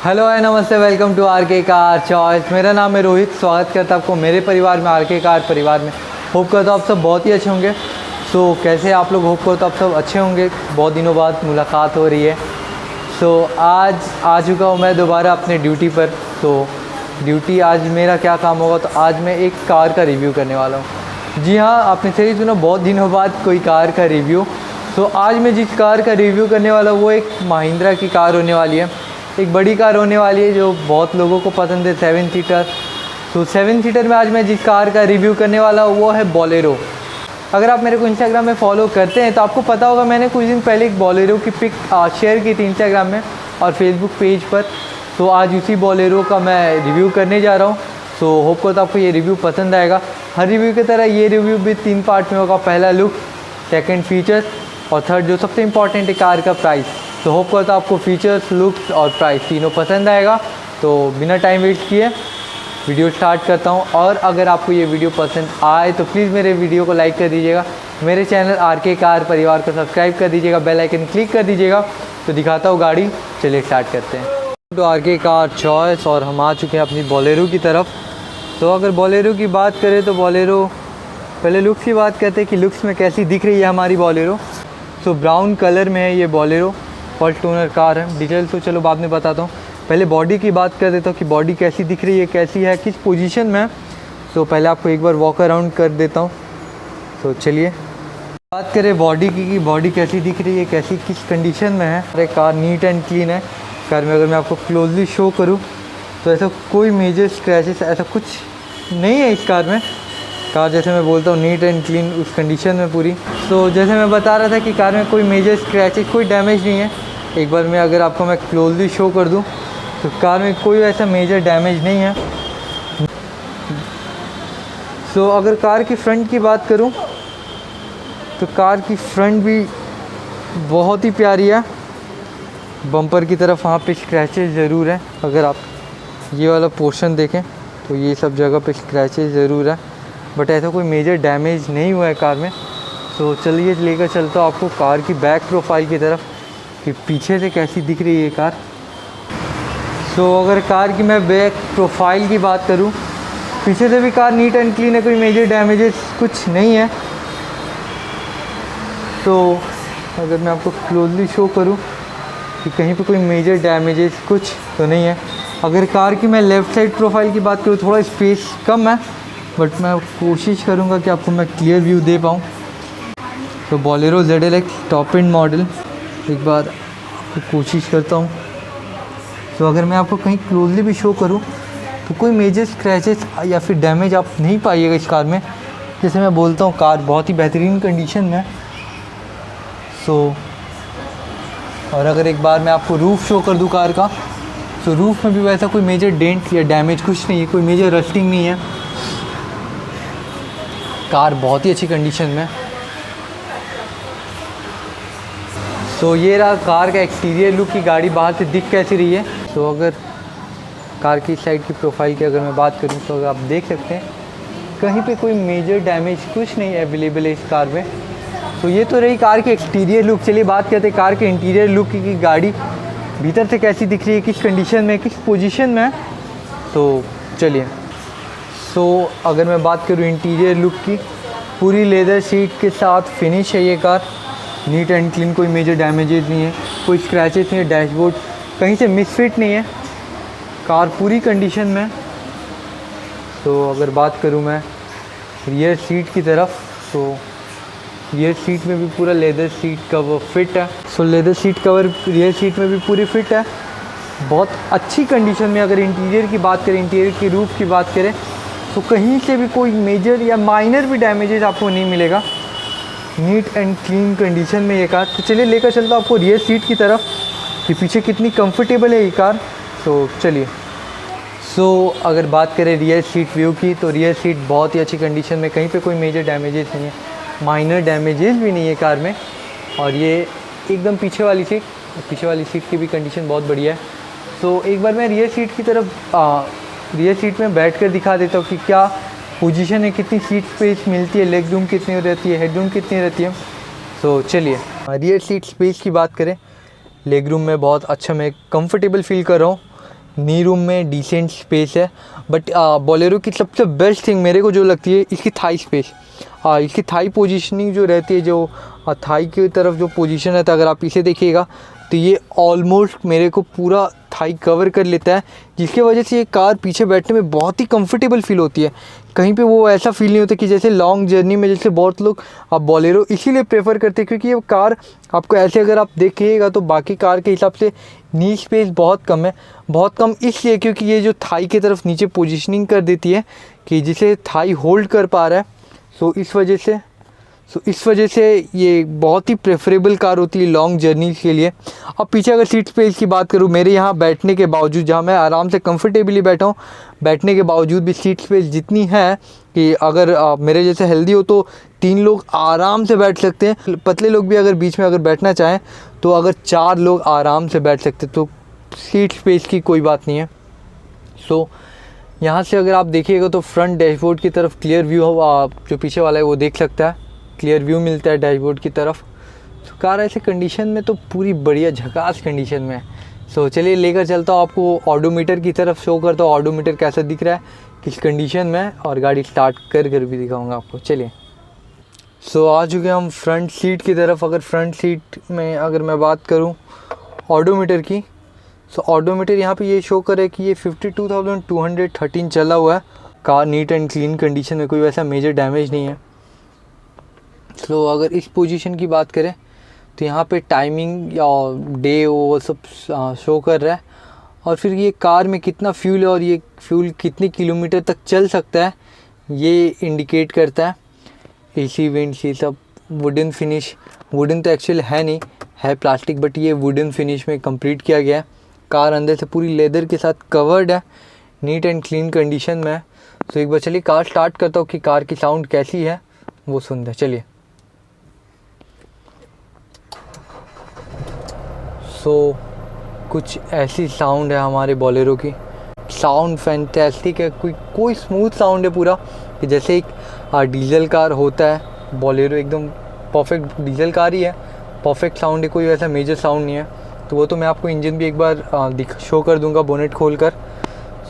Hello है, नमस्ते, welcome to are के कार चॉइस। मेरा नाम है रोहित। स्वागत करता हूँ आपको मेरे परिवार में, आर के कार परिवार में। होप करता हूँ आप सब बहुत ही अच्छे होंगे। तो कैसे आप लोग? होप करता हूँ आप सब अच्छे होंगे। बहुत दिनों बाद मुलाकात हो रही है। तो आज आ चुका हूँ मैं दोबारा अपने ड्यूटी पर। तो ड्यूटी आज मेरा क्या काम होगा, तो आज मैं एक कार का रिव्यू करने वाला हूँ। जी हाँ, आपने सही सुना, बहुत दिनों बाद कोई कार का रिव्यू। तो आज मैं जिस कार का रिव्यू करने वाला हूँ वो एक महिंद्रा की कार होने वाली है। एक बड़ी कार होने वाली है जो बहुत लोगों को पसंद है, 7 सीटर। तो 7 सीटर में आज मैं जिस कार का रिव्यू करने वाला हूँ वो है बोलेरो। अगर आप मेरे को इंस्टाग्राम में फॉलो करते हैं तो आपको पता होगा, मैंने कुछ दिन पहले एक बोलेरो की पिक शेयर की थी इंस्टाग्राम में और फेसबुक पेज पर। तो आज उसी बोलेरो का मैं रिव्यू करने जा रहा हूँ। तो होप को तो आपको ये रिव्यू पसंद आएगा। हर रिव्यू की तरह ये रिव्यू भी 3 पार्ट में होगा। पहला लुक, सेकंड फीचर्स और थर्ड जो सबसे इम्पॉर्टेंट है, कार का प्राइस। तो होप करता आपको फीचर्स, लुक्स और प्राइस तीनों पसंद आएगा। तो बिना टाइम वेस्ट किए वीडियो स्टार्ट करता हूं। और अगर आपको ये वीडियो पसंद आए तो प्लीज़ मेरे वीडियो को लाइक कर दीजिएगा। मेरे चैनल आर के कार परिवार को सब्सक्राइब कर दीजिएगा, बेल आइकन क्लिक कर दीजिएगा। तो दिखाता हूँ गाड़ी, चलिए स्टार्ट करते हैं। तो आर के कार चॉइस और हम आ चुके हैं अपनी बोलेरो की तरफ। तो अगर बोलेरो की बात करें तो बोलेरो, पहले लुक्स की बात करते हैं कि लुक्स में कैसी दिख रही है हमारी बोलेरो। तो ब्राउन कलर में है ये बोलेरो, फर्स्ट ओनर कार है। डिटेल तो चलो बाद में बताता हूँ। पहले बॉडी की बात कर देता हूँ कि बॉडी कैसी दिख रही है, कैसी है, किस पोजीशन में है। तो पहले आपको एक बार वॉक अराउंड कर देता हूँ। तो चलिए बात करें बॉडी की कि बॉडी कैसी दिख रही है, कैसी किस कंडीशन में है। अरे कार नीट एंड क्लीन है। कार में अगर मैं आपको क्लोजली शो करूँ तो ऐसा कोई मेजर स्क्रैचेस ऐसा कुछ नहीं है इस कार में। कार जैसे मैं बोलता हूँ नीट एंड क्लीन उस कंडीशन में पूरी। तो जैसे मैं बता रहा था कि कार में कोई मेजर स्क्रैचेस, कोई डैमेज नहीं है। एक बार मैं अगर आपको मैं क्लोजली शो कर दूं तो कार में कोई ऐसा मेजर डैमेज नहीं है। सो अगर कार की फ्रंट की बात करूं तो कार की फ्रंट भी बहुत ही प्यारी है। बम्पर की तरफ वहाँ पे स्क्रैचेस ज़रूर है। अगर आप ये वाला पोर्शन देखें तो ये सब जगह पे स्क्रैचेस ज़रूर है, बट ऐसा कोई मेजर डैमेज नहीं हुआ है कार में। तो चलिए लेकर चलता हूँ आपको कार की बैक प्रोफाइल की तरफ कि पीछे से कैसी दिख रही है कार। सो अगर कार की मैं बैक प्रोफाइल की बात करूँ, पीछे से भी कार नीट एंड क्लीन है, कोई मेजर डैमेजेस कुछ नहीं है। तो अगर मैं आपको क्लोजली शो करूँ कि कहीं पे कोई मेजर डैमेजेस कुछ तो नहीं है। अगर कार की मैं लेफ़्ट साइड प्रोफाइल की बात करूँ, थोड़ा स्पेस कम है, बट मैं कोशिश करूँगा कि आपको मैं क्लियर व्यू दे पाऊँ। तो Bolero ZLX top end model एक बार तो कोशिश करता हूँ। तो अगर मैं आपको कहीं क्लोजली भी शो करूँ तो कोई मेजर स्क्रैचेस या फिर डैमेज आप नहीं पाइएगा इस कार में। जैसे मैं बोलता हूँ कार बहुत ही बेहतरीन कंडीशन में है। सो और अगर एक बार मैं आपको रूफ़ शो कर दूँ कार का, तो रूफ़ में भी वैसा कोई मेजर डेंट या डैमेज कुछ नहीं है, कोई मेजर रस्टिंग नहीं है। कार बहुत ही अच्छी कंडीशन में। तो ये रहा कार का एक्सटीरियर लुक की गाड़ी बाहर से दिख कैसी रही है। तो अगर कार की साइड की प्रोफाइल की अगर मैं बात करूँ तो अगर आप देख सकते हैं कहीं पे कोई मेजर डैमेज कुछ नहीं अवेलेबल है इस कार में। तो ये तो रही कार की एक्सटीरियर लुक। चलिए बात करते हैं कार के इंटीरियर लुक की गाड़ी भीतर से कैसी दिख रही है, किस कंडीशन में, किस पोजीशन में है। तो चलिए। सो अगर मैं बात करूँ इंटीरियर लुक की, पूरी लेदर सीट के साथ फिनिश है ये कार। नीट एंड क्लीन, कोई मेजर डैमेजेस नहीं है, कोई स्क्रैचेस नहीं है, डैशबोर्ड कहीं से मिसफिट नहीं है, कार पूरी कंडीशन में। तो अगर बात करूं मैं रियर सीट की तरफ, तो रियर सीट में भी पूरा लेदर सीट कवर फिट है। So leather seat cover rear seat में भी पूरी फिट है, बहुत अच्छी कंडीशन में। अगर इंटीरियर की बात करें, इंटीरियर की रूफ की बात करें, तो कहीं से भी कोई मेजर या माइनर भी डैमेजेस आपको नहीं मिलेगा। नीट एंड क्लीन कंडीशन में ये कार। तो चलिए लेकर चलता हूँ आपको रियर सीट की तरफ कि पीछे कितनी कंफर्टेबल है ये कार। तो चलिए। सो अगर बात करें रियर सीट व्यू की, तो रियर सीट बहुत ही अच्छी कंडीशन में, कहीं पे कोई मेजर डैमेजेस नहीं है, माइनर डैमेजेस भी नहीं है कार में। और ये एकदम पीछे वाली सीट की भी कंडीशन बहुत बढ़िया है। तो एक बार मैं रियर सीट की तरफ रियर सीट में बैठ कर दिखा देता हूँ कि क्या पोजीशन है, कितनी सीट स्पेस मिलती है, लेग रूम कितनी रहती है, हेड रूम कितनी रहती है। तो चलिए रियर सीट स्पेस की बात करें, लेग रूम में बहुत अच्छा मैं कंफर्टेबल फील कर रहा हूँ। नी रूम में डिसेंट स्पेस है। बट बोलेरो की सबसे बेस्ट थिंग मेरे को जो लगती है इसकी थाई स्पेस, इसकी थाई पोजीशनिंग जो रहती है, जो थाई की तरफ जो पोजीशन रहता है, अगर आप इसे देखिएगा तो ये ऑलमोस्ट मेरे को पूरा थाई कवर कर लेता है, जिसकी वजह से ये कार पीछे बैठने में बहुत ही कंफर्टेबल फील होती है। कहीं पे वो ऐसा फील नहीं होता कि जैसे लॉन्ग जर्नी में जैसे बहुत लोग आप बोलेरो इसीलिए प्रेफर करते हैं क्योंकि ये कार आपको ऐसे अगर आप देखिएगा तो बाकी कार के हिसाब से नी स्पेस बहुत कम है। बहुत कम इसलिए क्योंकि ये जो थाई की तरफ नीचे पोजीशनिंग कर देती है कि जिसे थाई होल्ड कर पा रहा है। सो इस वजह से ये बहुत ही प्रेफरेबल कार होती है लॉन्ग जर्नी के लिए। अब पीछे अगर सीट स्पेस की बात करूँ, मेरे यहाँ बैठने के बावजूद, जहाँ मैं आराम से कंफर्टेबली बैठा हूँ, बैठने के बावजूद भी सीट स्पेस जितनी है कि अगर मेरे जैसे हेल्दी हो तो 3 लोग आराम से बैठ सकते हैं। पतले लोग भी अगर बीच में अगर बैठना चाहें तो अगर 4 लोग आराम से बैठ सकते, तो सीट स्पेस की कोई बात नहीं है। सो यहाँ से अगर आप देखिएगा तो फ्रंट डैशबोर्ड की तरफ क्लियर व्यू हो, जो पीछे वाला है वो देख सकता है, क्लियर व्यू मिलता है डैशबोर्ड की तरफ। तो कार ऐसे कंडीशन में तो पूरी बढ़िया झकास कंडीशन में है। सो चलिए लेकर चलता हूँ आपको ऑडोमीटर की तरफ, शो करता हूँ ऑडोमीटर कैसा दिख रहा है, किस कंडीशन में, और गाड़ी स्टार्ट कर भी दिखाऊंगा आपको। चलिए सो आ चुके हम फ्रंट सीट की तरफ। अगर फ्रंट सीट में अगर मैं बात करूँ ऑडोमीटर की, सो ऑडोमीटर यहाँ पे ये शो करे कि ये 52,213 चला हुआ है। Car neat and clean condition में, कोई वैसा मेजर डैमेज नहीं है। सो अगर इस पोजीशन की बात करें तो यहाँ पे टाइमिंग या डे वो सब शो कर रहा है, और फिर ये कार में कितना फ्यूल है और ये फ्यूल कितने किलोमीटर तक चल सकता है ये इंडिकेट करता है। एसी वेंट्स ये सब वुडन फिनिश, वुडन तो एक्चुअल है नहीं, है प्लास्टिक, बट ये वुडन फिनिश में कंप्लीट किया गया है। कार अंदर से पूरी लेदर के साथ कवर्ड है, नीट एंड क्लीन कंडीशन में है। तो एक बार चलिए कार स्टार्ट करता हूँ कि कार की साउंड कैसी है वो सुनते हैं। चलिए सो कुछ ऐसी साउंड है हमारे बोलेरो की। साउंड फैंटास्टिक है, कोई स्मूथ साउंड है पूरा, कि जैसे एक डीजल कार होता है। बोलेरो एकदम परफेक्ट डीजल कार ही है, परफेक्ट साउंड है, कोई वैसा मेजर साउंड नहीं है। तो वो तो मैं आपको इंजन भी एक बार शो कर दूंगा बोनेट खोल कर।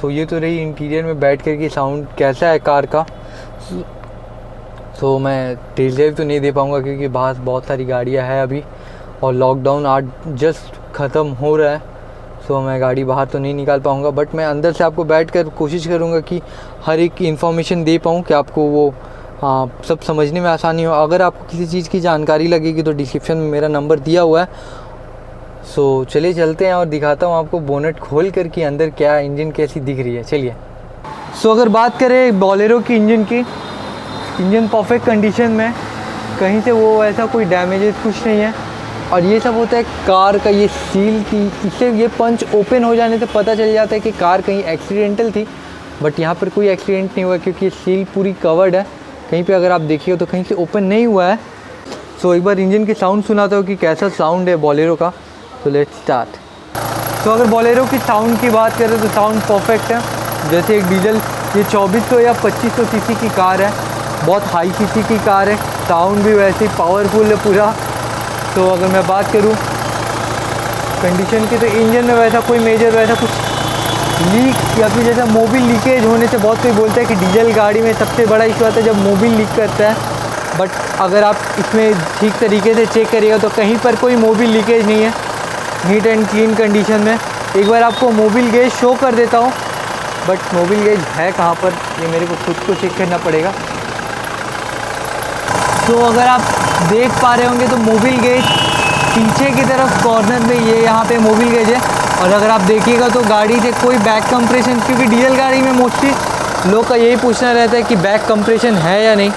सो ये तो रही इंटीरियर में बैठ कर के साउंड कैसा है कार का। सो मैं टेस्ट ड्राइव तो नहीं दे पाऊँगा क्योंकि बाहर बहुत सारी गाड़ियाँ हैं अभी, और लॉकडाउन आज जस्ट ख़त्म हो रहा है। सो मैं गाड़ी बाहर तो नहीं निकाल पाऊँगा, बट मैं अंदर से आपको बैठकर कोशिश करूँगा कि हर एक इन्फॉर्मेशन दे पाऊँ कि आपको वो सब समझने में आसानी हो। अगर आपको किसी चीज़ की जानकारी लगेगी तो डिस्क्रिप्शन में मेरा नंबर दिया हुआ है। सो चलिए चलते हैं और दिखाता हूँ आपको बोनेट खोल कर कि अंदर क्या इंजन कैसी दिख रही है। चलिए सो अगर बात करें बोलेरो की इंजन की, इंजन परफेक्ट कंडीशन में, कहीं से वो ऐसा कोई डैमेजेस कुछ नहीं है। और ये सब होता है कार का ये सील की, इससे ये पंच ओपन हो जाने से पता चल जाता है कि कार कहीं एक्सीडेंटल थी, बट यहाँ पर कोई एक्सीडेंट नहीं हुआ क्योंकि ये सील पूरी कवर्ड है। कहीं पे अगर आप देखिए तो कहीं से ओपन नहीं हुआ है। सो एक बार इंजन की साउंड सुनाता हूँ कि कैसा साउंड है बोलेरो का। तो लेट्स स्टार्ट। तो अगर बोलेरो की साउंड की बात करें तो साउंड परफेक्ट है। जैसे एक डीजल ये 2400 या 2500 सीसी की कार है, बहुत हाई सीसी की कार है, साउंड भी वैसे ही पावरफुल है पूरा। तो अगर मैं बात करूँ कंडीशन की तो इंजन में वैसा कोई मेजर वैसा कुछ लीक या फिर जैसा मोबिल लीकेज होने से बहुत कोई बोलता है कि डीजल गाड़ी में सबसे बड़ा इशू आता है जब मोबिल लीक करता है। बट अगर आप इसमें ठीक तरीके से चेक करिएगा तो कहीं पर कोई मोबिल लीकेज नहीं है, नीट एंड क्लीन कंडीशन में। एक बार आपको मोबिल गेज शो कर देता हूँ, बट मोबिल गेज है कहाँ पर ये मेरे को खुद को चेक करना पड़ेगा। तो अगर आप देख पा रहे होंगे तो मोबिल गेज पीछे की तरफ कॉर्नर में ये यहाँ पे मोबिल गेज है। और अगर आप देखिएगा तो गाड़ी से कोई बैक कंप्रेशन, क्योंकि डीजल गाड़ी में मोस्टली लोग का यही पूछना रहता है कि बैक कंप्रेशन है या नहीं।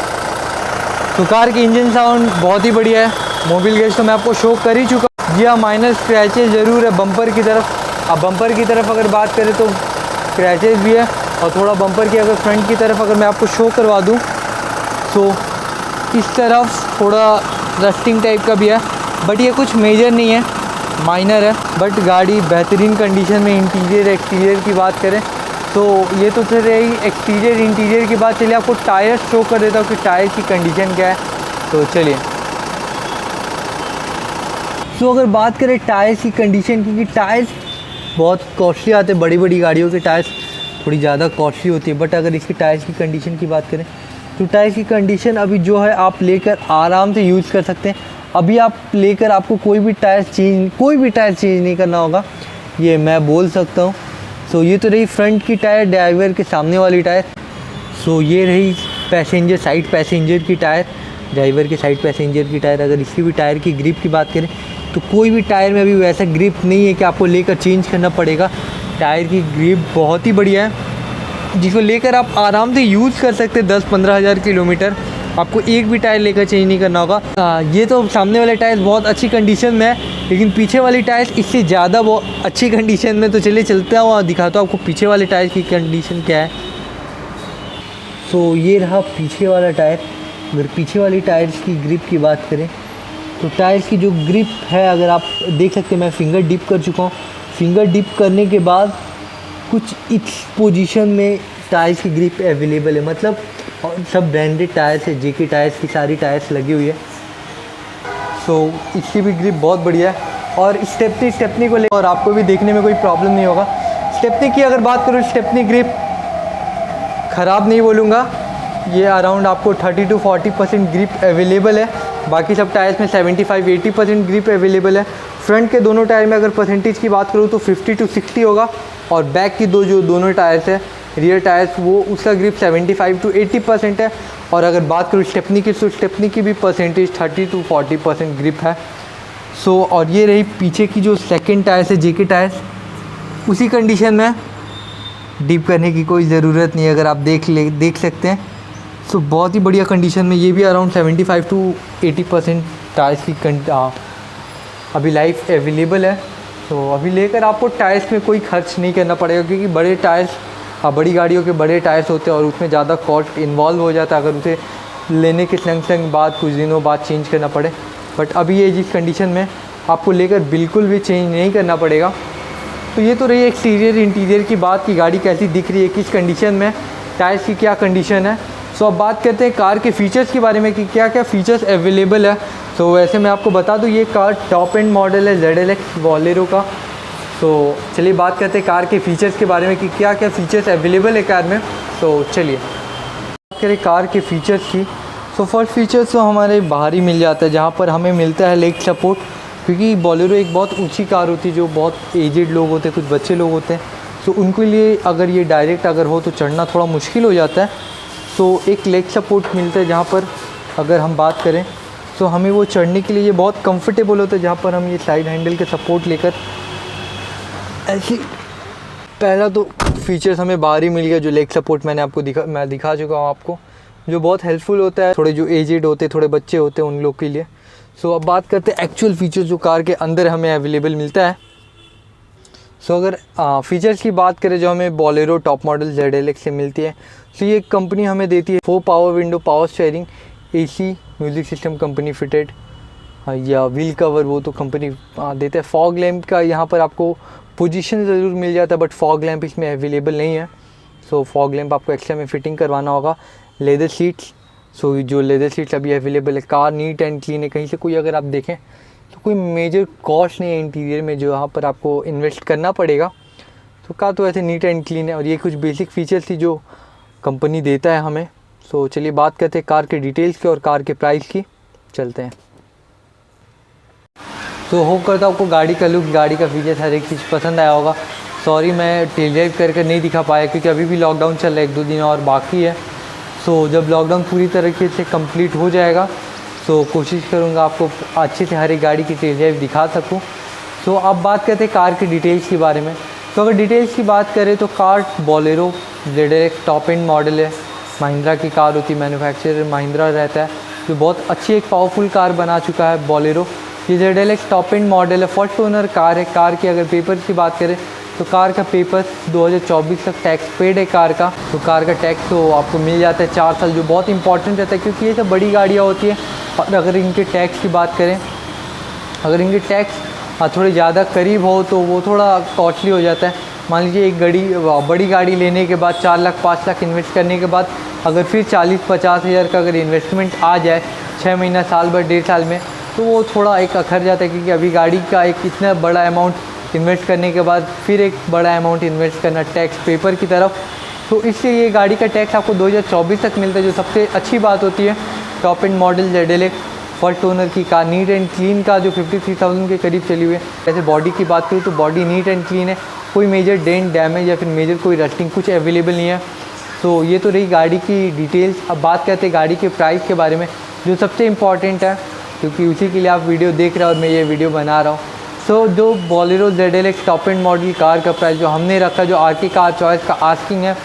तो कार की इंजन साउंड बहुत ही बढ़िया है। मोबिल गेज तो मैं आपको शो कर ही चुका। जी हाँ, माइनर स्क्रैचेज ज़रूर है बम्पर की तरफ। अब बम्पर की तरफ अगर बात करें तो स्क्रैचेज भी है, और थोड़ा बम्पर की अगर फ्रंट की तरफ अगर मैं आपको शो करवा दूँ तो इस तरफ थोड़ा रस्टिंग टाइप का भी है, बट ये कुछ मेजर नहीं है, माइनर है। बट गाड़ी बेहतरीन कंडीशन में। इंटीरियर एक्सटीरियर की बात करें तो ये तो फिर रही एक्सटीरियर। इंटीरियर की बात चलिए आपको टायर शो कर देता हूँ कि टायर की कंडीशन क्या है। तो चलिए तो अगर बात करें टायर्स की कंडीशन की, कि टायर्स बहुत कॉस्टली आते हैं, बड़ी बड़ी गाड़ियों के टायर्स थोड़ी ज़्यादा कॉस्टली होती है। बट अगर इसके टायर्स की कंडीशन की बात करें तो टायर्स की कंडीशन अभी जो है आप लेकर आराम से यूज़ कर सकते हैं। अभी आप लेकर आपको कोई भी टायर चेंज नहीं करना होगा, ये मैं बोल सकता हूँ। सो ये तो रही फ्रंट की टायर, ड्राइवर के सामने वाली टायर। सो ये रही साइड पैसेंजर की टायर, ड्राइवर के साइड पैसेंजर की टायर। अगर इसकी भी टायर की ग्रिप की बात करें तो कोई भी टायर में अभी वैसा ग्रिप नहीं है कि आपको लेकर चेंज करना पड़ेगा। टायर की ग्रिप बहुत ही बढ़िया है, जिसको लेकर आप आराम से यूज़ कर सकते हैं 10-15 हज़ार किलोमीटर। आपको एक भी टायर लेकर चेंज नहीं करना होगा। ये तो सामने वाले टायर बहुत अच्छी कंडीशन में है, लेकिन पीछे वाली टायर्स इससे ज़्यादा वो अच्छी कंडीशन में। तो चलिए चलते हैं और दिखाता हूँ आपको पीछे वाले टायर की कंडीशन क्या है। सो ये रहा पीछे वाला टायर। अगर पीछे वाली टायर्स की ग्रिप की बात करें तो टायर्स की जो ग्रिप है, अगर आप देख सकते हैं, मैं फिंगर डिप कर चुका हूँ। फिंगर डिप करने के बाद कुछ इस पोजीशन में टायर्स की ग्रिप अवेलेबल है। मतलब सब ब्रांडेड टायर्स है, जेके टायर्स की सारी टायर्स लगी हुई है। सो इसकी भी ग्रिप बहुत बढ़िया है। और स्टेपनी को लेकर और आपको भी देखने में कोई प्रॉब्लम नहीं होगा। स्टेपनी की अगर बात करूँ, स्टेपनी ग्रिप ख़राब नहीं बोलूँगा, ये अराउंड आपको 30 to 40% ग्रिप अवेलेबल है। बाकी सब टायर्स में 75-80% ग्रिप अवेलेबल है। फ्रंट के दोनों टायर में अगर परसेंटेज की बात करूँ तो 50 to 60 होगा, और बैक की दोनों टायर्स है, रियर टायर्स, वो उसका ग्रिप 75 to 80% है। और अगर बात करूँ स्टेपनी की, तो स्टेपनी की भी परसेंटेज 30 to 40% ग्रिप है। सो और ये रही पीछे की जो सेकंड टायर्स है, जेके टायर्स, उसी कंडीशन में डीप करने की कोई ज़रूरत नहीं है, अगर आप देख सकते हैं। सो बहुत ही बढ़िया कंडीशन में, ये भी अराउंड 75 to 80% टायर्स की अभी लाइफ अवेलेबल है। तो अभी लेकर आपको टायर्स में कोई खर्च नहीं करना पड़ेगा, क्योंकि बड़े टायर्स, बड़ी गाड़ियों के बड़े टायर्स होते हैं और उसमें ज़्यादा कॉस्ट इन्वॉल्व हो जाता है अगर उसे लेने के संग बाद कुछ दिनों बाद चेंज करना पड़े। बट अभी ये जिस कंडीशन में आपको लेकर बिल्कुल भी चेंज नहीं करना पड़ेगा। तो ये तो रही एक्सटीरियर इंटीरियर की बात कि गाड़ी कैसी दिख रही है, किस कंडीशन में, टायर्स की क्या कंडीशन है। सो अब बात करते हैं कार के फ़ीचर्स के बारे में कि क्या क्या फ़ीचर्स अवेलेबल है। तो वैसे मैं आपको बता दूं, ये कार टॉप एंड मॉडल है ZLX बोलेरो का। तो चलिए बात करते हैं कार के फ़ीचर्स के बारे में कि क्या क्या फ़ीचर्स अवेलेबल है कार में। तो चलिए बात करें कार के फ़ीचर्स की। तो फर्स्ट फीचर्स तो हमारे बाहर ही मिल जाता है, जहाँ पर हमें मिलता है लेग सपोर्ट, क्योंकि बोलेरो एक बहुत ऊँची कार होती है, जो बहुत एजेड लोग होते हैं, कुछ बच्चे लोग होते हैं, तो उनके लिए अगर ये डायरेक्ट अगर हो तो चढ़ना थोड़ा मुश्किल हो जाता है। तो एक लेग सपोर्ट मिलता है, जहाँ पर अगर हम बात करें तो हमें वो चढ़ने के लिए ये बहुत कंफर्टेबल होता है, जहाँ पर हम ये साइड हैंडल के सपोर्ट लेकर ऐसी, पहला तो फीचर्स हमें बाहर ही मिल गया, जो लेग सपोर्ट मैं दिखा चुका हूँ आपको, जो बहुत हेल्पफुल होता है थोड़े जो एजेड होते हैं, थोड़े बच्चे होते हैं, उन लोग के लिए। सो अब बात करते हैं एक्चुअल फीचर्स जो कार के अंदर हमें अवेलेबल मिलता है। सो अगर फीचर्स की बात करें जो हमें बोलेरो टॉप मॉडल ZLX से मिलती है, तो ये कंपनी हमें देती है 4 power window, power steering, AC, music system company fitted, या व्हील कवर वो तो कंपनी देते हैं। फॉग लैम्प का यहाँ पर आपको पोजीशन ज़रूर मिल जाता है, बट फॉग लैम्प इसमें अवेलेबल नहीं है। सो फॉग लैम्प आपको एक्स्ट्रा में फिटिंग करवाना होगा। लेदर सीट्स, सो जो लेदर सीट्स अभी अवेलेबल है। कार नीट एंड क्लीन है, कहीं से कोई अगर आप देखें तो कोई मेजर कॉस्ट नहीं है इंटीरियर में जो यहाँ पर आपको इन्वेस्ट करना पड़ेगा। तो कार तो ऐसे नीट एंड क्लीन है, और ये कुछ बेसिक फीचर्स थी जो कंपनी देता है हमें। सो चलिए बात करते हैं कार के डिटेल्स की और कार के प्राइस की, चलते हैं। तो होप करता हूँ आपको गाड़ी का लुक, गाड़ी का फीचर्स, हर एक चीज़ पसंद आया होगा। सॉरी मैं टेल ड्राइव करके नहीं दिखा पाया, क्योंकि अभी भी लॉकडाउन चल रहा है, 1-2 दिन और बाकी है। सो जब लॉकडाउन पूरी तरीके से कंप्लीट हो जाएगा तो कोशिश करूँगा आपको अच्छे से हर एक गाड़ी की टेल ड्राइव दिखा सकूँ। सो अब बात करते हैं कार की डिटेल्स के बारे में। तो अगर डिटेल्स की बात करें तो car Bolero ZLX top end model है, महिंद्रा की कार होती है, मैन्युफैक्चरर महिंद्रा रहता है, जो बहुत अच्छी एक पावरफुल कार बना चुका है बोलेरो। ये ZLX टॉप एंड मॉडल है, फर्स्ट ओनर कार है। कार की अगर पेपर्स की बात करें तो कार का पेपर 2024 तक टैक्स पेड है कार का। तो कार का टैक्स तो आपको मिल जाता है 4 साल, जो बहुत इंपॉर्टेंट रहता है, क्योंकि ये सब बड़ी गाड़ियाँ होती है। और अगर इनके टैक्स की बात करें, अगर इनके टैक्स थोड़े ज़्यादा करीब हो तो वो थोड़ा कॉस्टली हो जाता है। मान लीजिए एक बड़ी गाड़ी लेने के बाद 4 लाख 5 लाख इन्वेस्ट करने के बाद अगर फिर 40-50 हज़ार का अगर इन्वेस्टमेंट आ जाए 6 महीना, साल भर, 1.5 साल में, तो वो थोड़ा एक अखर जाता है, क्योंकि अभी गाड़ी का एक इतना बड़ा अमाउंट इन्वेस्ट करने के बाद फिर एक बड़ा अमाउंट इन्वेस्ट करना टैक्स पेपर की तरफ। तो इसलिए ये गाड़ी का टैक्स आपको 2024 तक मिलता है, जो सबसे अच्छी बात होती है। Top end model ZLX first owner की car, neat and clean car जो 53,000 के करीब चली हुई है। जैसे बॉडी की बात करूँ तो बॉडी नीट एंड क्लीन है, कोई मेजर डेंट डैमेज या फिर मेजर कोई रस्टिंग कुछ अवेलेबल नहीं है। तो ये तो रही गाड़ी की डिटेल्स। अब बात करते हैं गाड़ी के प्राइस के बारे में, जो सबसे इम्पॉर्टेंट है, क्योंकि उसी के लिए आप वीडियो देख रहे हो और मैं ये वीडियो बना रहा हूँ। सो जो Bolero ZLX top end model car का प्राइस जो हमने रखा, जो आरके कार चॉइस का आस्किंग है,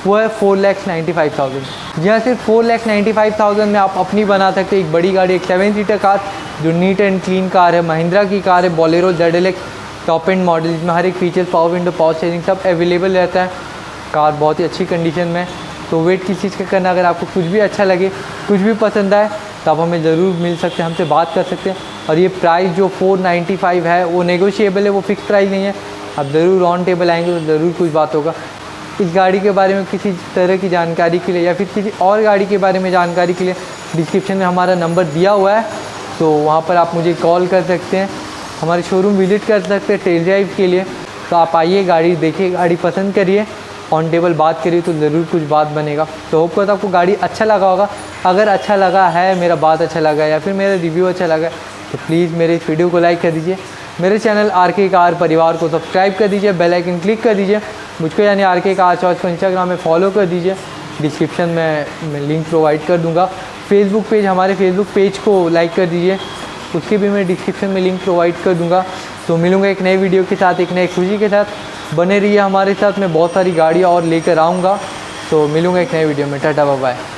वो है 4,95,000। जहाँ सिर्फ 4,95,000 में आप अपनी बना सकते हैं एक बड़ी गाड़ी, एक 7 सीटर कार जो नीट एंड क्लीन कार है, महिंद्रा की कार है, Bolero ZLX top end model, जिसमें हर एक feature, power window, power steering सब अवेलेबल रहता है। कार बहुत ही अच्छी कंडीशन में। तो वेट किस चीज़ का करना, अगर आपको कुछ भी अच्छा लगे, कुछ भी पसंद आए, तो आप हमें ज़रूर मिल सकते हैं, हमसे बात कर सकते हैं। और ये प्राइस जो 495 है वो नेगोशिएबल है, वो फिक्स प्राइस नहीं है। आप ज़रूर ऑन टेबल आएंगे तो ज़रूर कुछ बात होगा। इस गाड़ी के बारे में किसी तरह की जानकारी के लिए या फिर किसी और गाड़ी के बारे में जानकारी के लिए डिस्क्रिप्शन में हमारा नंबर दिया हुआ है, तो वहाँ पर आप मुझे कॉल कर सकते हैं, हमारे शोरूम विज़िट कर सकते हैं टेस्ट ड्राइव के लिए। तो आप आइए, गाड़ी देखिए, गाड़ी पसंद करिए, ऑन टेबल बात करिए, तो ज़रूर कुछ बात बनेगा। तो होप करता आपको गाड़ी अच्छा लगा होगा। अगर अच्छा लगा है, मेरा बात अच्छा लगा या फिर मेरा रिव्यू अच्छा लगा, तो प्लीज़ मेरे इस वीडियो को लाइक कर दीजिए, मेरे चैनल आरके कार परिवार को सब्सक्राइब कर दीजिए, बेल आइकन क्लिक कर दीजिए, मुझको यानी आरके कार चॉइस को इंस्टाग्राम में फॉलो कर दीजिए। डिस्क्रिप्शन में मैं लिंक प्रोवाइड कर दूंगा। फेसबुक पेज, हमारे फेसबुक पेज को लाइक कर दीजिए, उसके भी मैं डिस्क्रिप्शन में लिंक प्रोवाइड कर दूंगा। तो मिलूँगा एक नए वीडियो के साथ, एक नई खुशी के साथ। बने रहिए हमारे साथ, मैं बहुत सारी गाड़ियाँ और लेकर आऊँगा। तो मिलूँगा एक नए वीडियो में। Tata bye bye.